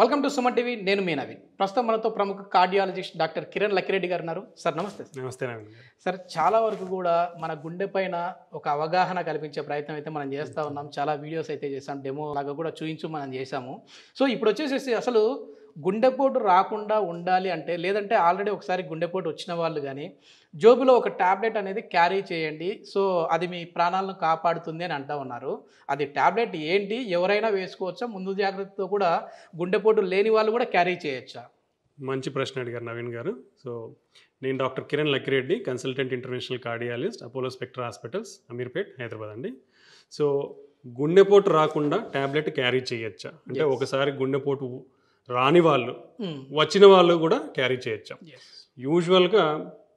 Welcome to Suman TV. నేను మీ నవీన్. ప్రస్తుతం మనతో ప్రముఖ కార్డియాలజిస్ట్ డాక్టర్ కిరణ్ లక్కిరెడ్డి గారు ఉన్నారు. సార్ నమస్తే. నమస్తే నవీన్ గారు. సార్, చాలా వరకు కూడా మన గుండె పైన ఒక అవగాహన కల్పించే ప్రయత్నం అయితే మనం చేస్తూ ఉన్నాం. చాలా వీడియోస్ అయితే చేసాం, డెమో లాగా కూడా చూయించు మనం చేసాము. సో ఇప్పుడు వచ్చేసేసి అసలు గుండెపోటు రాకుండా ఉండాలి అంటే, లేదంటే ఆల్రెడీ ఒకసారి గుండెపోటు వచ్చిన వాళ్ళు కానీ జోబులో ఒక ట్యాబ్లెట్ అనేది క్యారీ చేయండి, సో అది మీ ప్రాణాలను కాపాడుతుంది అని అంటూ ఉన్నారు. అది ట్యాబ్లెట్ ఏంటి, ఎవరైనా వేసుకోవచ్చా, ముందు జాగ్రత్తతో కూడా గుండెపోటు లేని వాళ్ళు కూడా క్యారీ చేయొచ్చా? మంచి ప్రశ్న అడిగారు నవీన్ గారు. సో నేను doctor Kiran Lakkireddy, consultant international cardiologist, Apollo spectra hospitals, Ameerpet, Hyderabad అండి. సో గుండెపోటు రాకుండా ట్యాబ్లెట్ క్యారీ చేయొచ్చా అంటే, ఒకసారి గుండెపోటు రాని వాళ్ళు వచ్చిన వాళ్ళు కూడా క్యారీ చేయొచ్చా? యూజువల్గా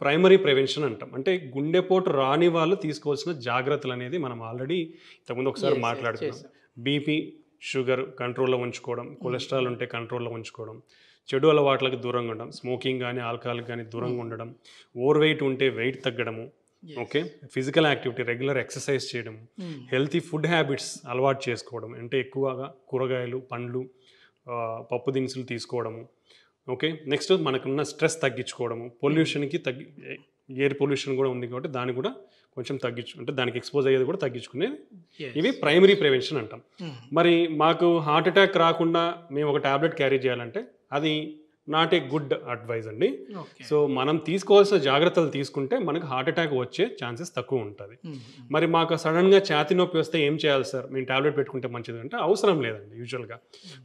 ప్రైమరీ ప్రివెన్షన్ అంటాం. అంటే గుండెపోటు రాని వాళ్ళు తీసుకోవాల్సిన జాగ్రత్తలు అనేది మనం ఆల్రెడీ ఇంతకుముందు ఒకసారి మాట్లాడుకున్నాం. బీపీ, షుగర్ కంట్రోల్లో ఉంచుకోవడం, కొలెస్ట్రాల్ ఉంటే కంట్రోల్లో ఉంచుకోవడం, చెడు అలవాట్లకు దూరంగా ఉండడం, స్మోకింగ్ కానీ ఆల్కహాల్ కానీ దూరంగా ఉండడం, ఓవర్ వెయిట్ ఉంటే వెయిట్ తగ్గడము, okay, physical activity, regular exercise చేయడం, హెల్తీ ఫుడ్ హ్యాబిట్స్ అలవాటు చేసుకోవడం, అంటే ఎక్కువగా కూరగాయలు, పండ్లు, పప్పు దినుసులు తీసుకోవడము, ఓకే. నెక్స్ట్ మనకున్న స్ట్రెస్ తగ్గించుకోవడము, పొల్యూషన్కి ఎయిర్ పొల్యూషన్ కూడా ఉంది కాబట్టి దాన్ని కూడా కొంచెం అంటే దానికి ఎక్స్పోజ్ అయ్యేది కూడా తగ్గించుకునేది. ఇవి ప్రైమరీ ప్రివెన్షన్ అంటాం. మరి మాకు హార్ట్ అటాక్ రాకుండా మేము ఒక ట్యాబ్లెట్ క్యారీ చేయాలంటే అది నాట్ ఏ గుడ్ అడ్వైజ్ అండి. సో మనం తీసుకోవాల్సిన జాగ్రత్తలు తీసుకుంటే మనకు హార్ట్ అటాక్ వచ్చే ఛాన్సెస్ తక్కువ ఉంటుంది. మరి మాకు సడన్గా ఛాతీ నొప్పి వస్తే ఏం చేయాలి సార్, మేము ట్యాబ్లెట్ పెట్టుకుంటే మంచిది అంటే అవసరం లేదండి. యూజువల్గా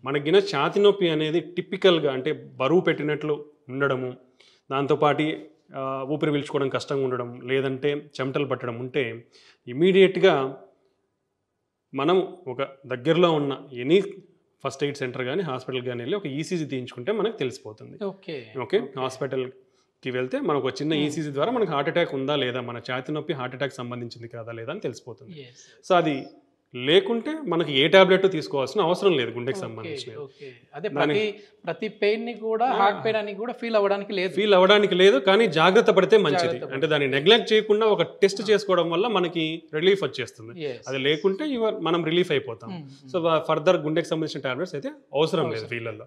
మనకిన ఛాతీ నొప్పి అనేది టిపికల్గా అంటే బరువు పెట్టినట్లు ఉండడము, దాంతోపాటు ఊపిరి పీల్చుకోవడం కష్టంగా ఉండడం, లేదంటే చెమటలు పట్టడం ఉంటే ఇమీడియట్గా మనం ఒక దగ్గరలో ఉన్న ఎనీ ఫస్ట్ ఎయిడ్ సెంటర్ కానీ హాస్పిటల్ కానీ వెళ్ళి ఒక ఈసీజీ తీయించుకుంటే మనకు తెలిసిపోతుంది. ఓకే, హాస్పిటల్కి వెళ్తే మనకు ఒక చిన్న ఈసీజీ ద్వారా మనకు హార్ట్ అటాక్ ఉందా లేదా, మన ఛాతీ నొప్పి హార్ట్ అటాక్ సంబంధించింది కాదా లేదా అని తెలిసిపోతుంది. సో అది లేకుంటే మనకి ఏ టాబ్లెట్ తీసుకోవాల్సిన అవసరం లేదు గుండెకి సంబంధించిన. అదే ప్రతి పెయిన్ ని కూడా హార్ట్ పెయిన్ అని కూడా ఫీల్ అవ్వడానికి లేదు, కానీ జాగ్రత్త పడితే మంచిది. అంటే దాన్ని నెగ్లెక్ట్ చేయకుండా ఒక టెస్ట్ చేసుకోవడం వల్ల మనకి రిలీఫ్ వచ్చేస్తుంది. అది లేకుంటే మనం రిలీఫ్ అయిపోతాం. సో ఫర్దర్ గుండెకి సంబంధించిన టాబ్లెట్స్ అయితే అవసరం లేదు వీళ్ళల్లో.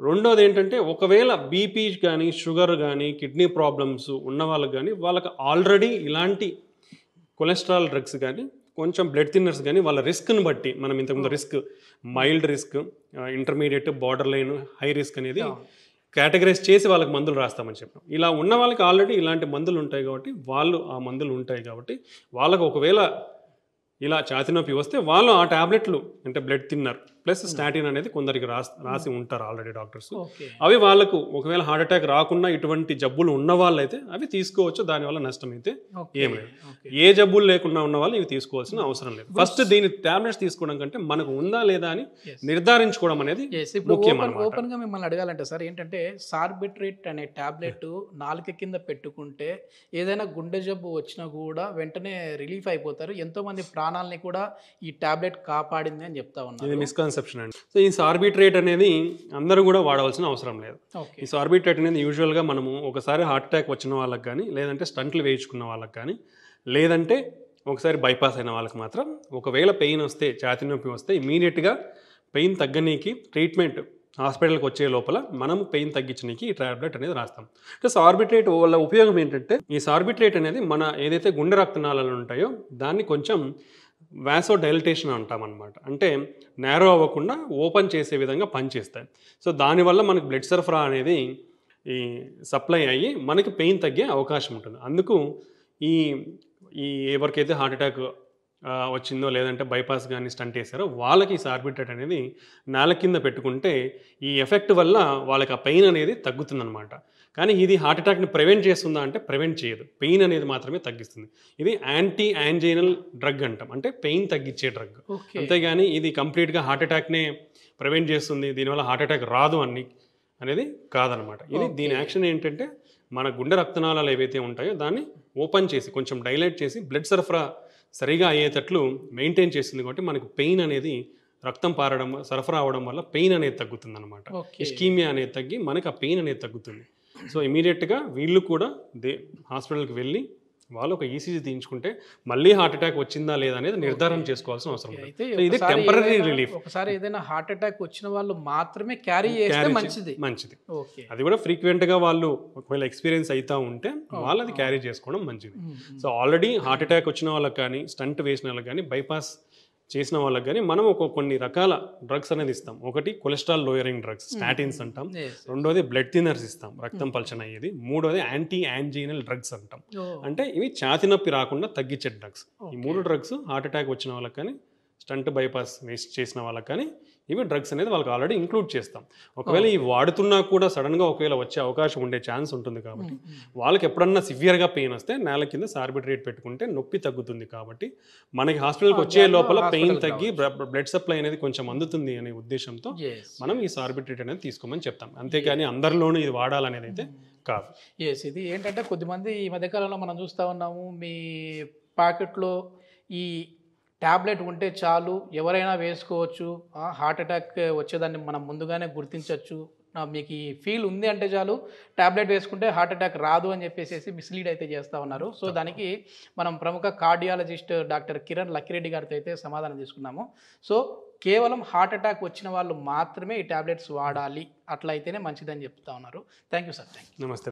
రెండోది ఏంటంటే, ఒకవేళ బీపీ కానీ షుగర్ కానీ కిడ్నీ ప్రాబ్లమ్స్ ఉన్న వాళ్ళకి కానీ, వాళ్ళకి ఆల్రెడీ ఇలాంటి కొలెస్ట్రాల్ డ్రగ్స్ కానీ కొంచెం బ్లడ్ థిన్నర్స్ కానీ వాళ్ళ రిస్క్ని బట్టి మనం ఇంతకుముందు risk, mild risk, intermediate, border line, high risk అనేది కేటగరైజ్ చేసి వాళ్ళకి మందులు రాస్తామని చెప్పాం. ఇలా ఉన్న వాళ్ళకి ఆల్రెడీ ఇలాంటి మందులు ఉంటాయి కాబట్టి ఆ మందులు ఉంటాయి కాబట్టి వాళ్ళకు ఒకవేళ ఇలా ఛాతీ నొప్పి వస్తే వాళ్ళు ఆ టాబ్లెట్లు అంటే బ్లడ్ థిన్నర్ ప్లస్ స్టాటిన్ అనేది కొందరికి రాసి ఉంటారు ఆల్రెడీ డాక్టర్స్. అవి వాళ్ళకు ఒకవేళ హార్ట్ అటాక్ రాకుండా ఇటువంటి జబ్బులు ఉన్న వాళ్ళైతే అవి తీసుకోవచ్చు. దానివల్ల నష్టం అయితే ఏం లేదు. ఏ జబ్బులు లేకుండా ఉన్న వాళ్ళు ఇవి తీసుకోవాల్సిన అవసరం లేదు. ఫస్ట్ దీని టాబ్లెట్స్ తీసుకోవడం కంటే మనకు ఉందా లేదా అని నిర్ధారించుకోవడం అనేది ముఖ్యం. ఓపెన్ గా మిమ్మల్ని అడగాలంటే సార్, ఏంటంటే సార్బిట్రేట్ అనే టాబ్లెట్ నాలుక కింద పెట్టుకుంటే ఏదైనా గుండె జబ్బు వచ్చినా కూడా వెంటనే రిలీఫ్ అయిపోతారు. ఎంతో మంది ప్రాణాలని కూడా ఈ టాబ్లెట్ కాపాడింది అని చెప్తా ఉన్నారు. ఇది మిస్కన్సెప్షన్ అండి. సో ఈ సార్బిట్రేట్ అనేది అందరూ కూడా వాడవలసిన అవసరం లేదు. ఈ సార్బిట్రేట్ అనేది యూజువల్గా మనము ఒకసారి హార్ట్ అటాక్ వచ్చిన వాళ్ళకి కానీ, లేదంటే స్టంట్లు వేయించుకున్న వాళ్ళకి కానీ, లేదంటే ఒకసారి బైపాస్ అయిన వాళ్ళకి మాత్రం ఒకవేళ పెయిన్ వస్తే, ఛాతీ నొప్పి వస్తే ఇమీడియట్గా పెయిన్ తగ్గనీకి ట్రీట్మెంట్ హాస్పిటల్కి వచ్చే లోపల మనం పెయిన్ తగ్గించడానికి ఈ టాబ్లెట్ అనేది రాస్తాం. అంటే సార్బిట్రేట్ వల్ల ఉపయోగం ఏంటంటే, ఈ సార్బిట్రేట్ అనేది మన ఏదైతే గుండె రక్తనాళాలు ఉంటాయో దాన్ని కొంచెం వాసో డైలటేషన్ అంటాం అనమాట. అంటే నేరో అవ్వకుండా ఓపెన్ చేసే విధంగా పనిచేస్తాయి. సో దానివల్ల మనకు బ్లడ్ సరఫరా అనేది ఈ సప్లై అయ్యి మనకి పెయిన్ తగ్గే అవకాశం ఉంటుంది. అందుకు ఈ ఎవరికైతే హార్ట్ అటాక్ వచ్చిందో, లేదంటే బైపాస్ కానీ స్టంట్ వేసారో వాళ్ళకి ఈ సార్బిట్రేట్ అనేది నేల కింద పెట్టుకుంటే ఈ ఎఫెక్ట్ వల్ల వాళ్ళకి ఆ పెయిన్ అనేది తగ్గుతుందన్నమాట. కానీ ఇది హార్ట్ అటాక్ని ప్రివెంట్ చేస్తుందా అంటే ప్రివెంట్ చేయదు, పెయిన్ అనేది మాత్రమే తగ్గిస్తుంది. ఇది యాంటీ యాంజైనల్ డ్రగ్ అంటాం, అంటే పెయిన్ తగ్గించే డ్రగ్. అంతేగాని ఇది కంప్లీట్గా హార్ట్ అటాక్నే ప్రివెంట్ చేస్తుంది, దీనివల్ల హార్ట్ అటాక్ రాదు అనేది కాదనమాట. ఇది దీని యాక్షన్ ఏంటంటే, మన గుండె రక్తనాళాలు ఏవైతే ఉంటాయో దాన్ని ఓపెన్ చేసి కొంచెం డైలైట్ చేసి బ్లడ్ సరఫరా సరిగా అయ్యేటట్లు మెయింటైన్ చేస్తుంది. కాబట్టి మనకు పెయిన్ అనేది రక్తం పారడం, సరఫరా అవడం వల్ల పెయిన్ అనేది తగ్గుతుంది అనమాట. ఇస్కీమియా అనేది తగ్గి మనకు ఆ పెయిన్ అనేది తగ్గుతుంది. సో ఇమీడియట్గా వీళ్ళు కూడా హాస్పిటల్కి వెళ్ళి వాళ్ళు ఒక ఈసీజీ తీయించుకుంటే మళ్ళీ హార్ట్ అటాక్ వచ్చిందా లేదా అనేది నిర్ధారణ చేసుకోవాల్సిన అవసరం ఉంది. అయితే So, ఇది టెంపరీ రిలీఫ్. ఒకసారి ఏదైనా హార్ట్ అటాక్ వచ్చిన వాళ్ళు మాత్రమే క్యారీ చేస్తే మంచిది. ఓకే, అది కూడా ఫ్రీక్వెంట్ గా వాళ్ళు ఒకవేళ ఎక్స్పీరియన్స్ అవుతా ఉంటే వాళ్ళు అది క్యారీ చేసుకోవడం మంచిది. సో ఆల్రెడీ హార్ట్ అటాక్ వచ్చిన వాళ్ళకి కానీ, స్టంట్ వేసిన వాళ్ళకి కానీ, బైపాస్ చేసిన వాళ్ళకి కానీ మనం కొన్ని రకాల డ్రగ్స్ అనేది ఇస్తాం. ఒకటి కొలెస్ట్రాల్ లోయరింగ్ డ్రగ్స్, స్టాటిన్స్ అంటాం. రెండోది బ్లడ్ థిన్నర్స్ ఇస్తాం, రక్తం పలచన అయ్యేది. మూడోది యాంటీ యాంజినల్ డ్రగ్స్ అంటాం, అంటే ఇవి ఛాతి నొప్పి రాకుండా తగ్గించే డ్రగ్స్. ఈ 3 డ్రగ్స్ హార్ట్ అటాక్ వచ్చిన వాళ్ళకి కానీ, స్టంట్ బైపాస్ వేస్ట్ చేసిన వాళ్ళకి కానీ ఇవి డ్రగ్స్ అనేది వాళ్ళకి ఆల్రెడీ ఇంక్లూడ్ చేస్తాం. ఒకవేళ ఈ వాడుతున్నా కూడా సడన్గా ఒకవేళ వచ్చే అవకాశం ఉండే ఛాన్స్ ఉంటుంది కాబట్టి వాళ్ళకి ఎప్పుడన్నా సివియర్గా పెయిన్ వస్తే నేల కింద సార్బిట్రేట్ పెట్టుకుంటే నొప్పి తగ్గుతుంది. కాబట్టి మనకి హాస్పిటల్కి వచ్చే లోపల పెయిన్ తగ్గి బ్లడ్ సప్లై అనేది కొంచెం అందుతుంది అనే ఉద్దేశంతో మనం ఈ సార్బిట్రేట్ అనేది తీసుకోమని చెప్తాం. అంతేగాని అందరిలోనూ ఇది వాడాలనేది అయితే కాదు. ఇది ఏంటంటే కొద్దిమంది ఈ మధ్యకాలంలో మనం చూస్తూ ఉన్నాము, మీ పాకెట్లో ఈ ట్యాబ్లెట్ ఉంటే చాలు ఎవరైనా వేసుకోవచ్చు, హార్ట్ అటాక్ వచ్చేదాన్ని మనం ముందుగానే గుర్తించవచ్చు, మీకు ఈ ఫీల్ ఉంది అంటే చాలు ట్యాబ్లెట్ వేసుకుంటే హార్ట్ అటాక్ రాదు అని చెప్పేసి మిస్లీడ్ అయితే చేస్తూ ఉన్నారు. సో దానికి మనం ప్రముఖ కార్డియాలజిస్ట్ డాక్టర్ కిరణ్ లక్కిరెడ్డి గారితో అయితే సమాధానం తీసుకున్నాము. సో కేవలం హార్ట్ అటాక్ వచ్చిన వాళ్ళు మాత్రమే ఈ ట్యాబ్లెట్స్ వాడాలి, అట్లా అయితేనే మంచిదని చెప్తా ఉన్నారు. Thank you sir. నమస్తే.